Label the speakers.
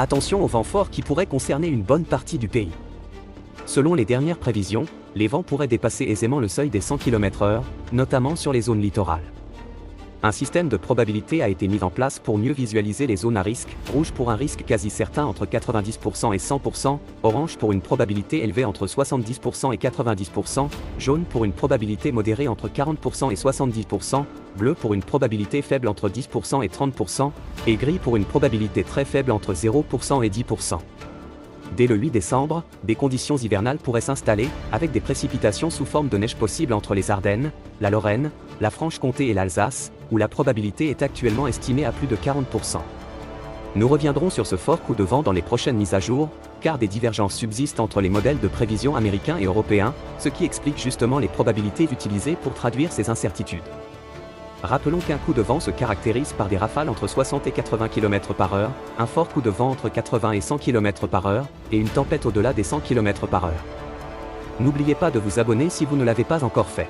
Speaker 1: Attention aux vents forts qui pourraient concerner une bonne partie du pays. Selon les dernières prévisions, les vents pourraient dépasser aisément le seuil des 100 km/h, notamment sur les zones littorales. Un système de probabilité a été mis en place pour mieux visualiser les zones à risque, rouge pour un risque quasi certain entre 90% et 100%, orange pour une probabilité élevée entre 70% et 90%, jaune pour une probabilité modérée entre 40% et 70%, bleu pour une probabilité faible entre 10% et 30%, et gris pour une probabilité très faible entre 0% et 10%. Dès le 8 décembre, des conditions hivernales pourraient s'installer, avec des précipitations sous forme de neige possibles entre les Ardennes, la Lorraine, la Franche-Comté et l'Alsace, où la probabilité est actuellement estimée à plus de 40%. Nous reviendrons sur ce fort coup de vent dans les prochaines mises à jour, car des divergences subsistent entre les modèles de prévision américains et européens, ce qui explique justement les probabilités utilisées pour traduire ces incertitudes. Rappelons qu'un coup de vent se caractérise par des rafales entre 60 et 80 km/h, un fort coup de vent entre 80 et 100 km/h, et une tempête au-delà des 100 km/h. N'oubliez pas de vous abonner si vous ne l'avez pas encore fait.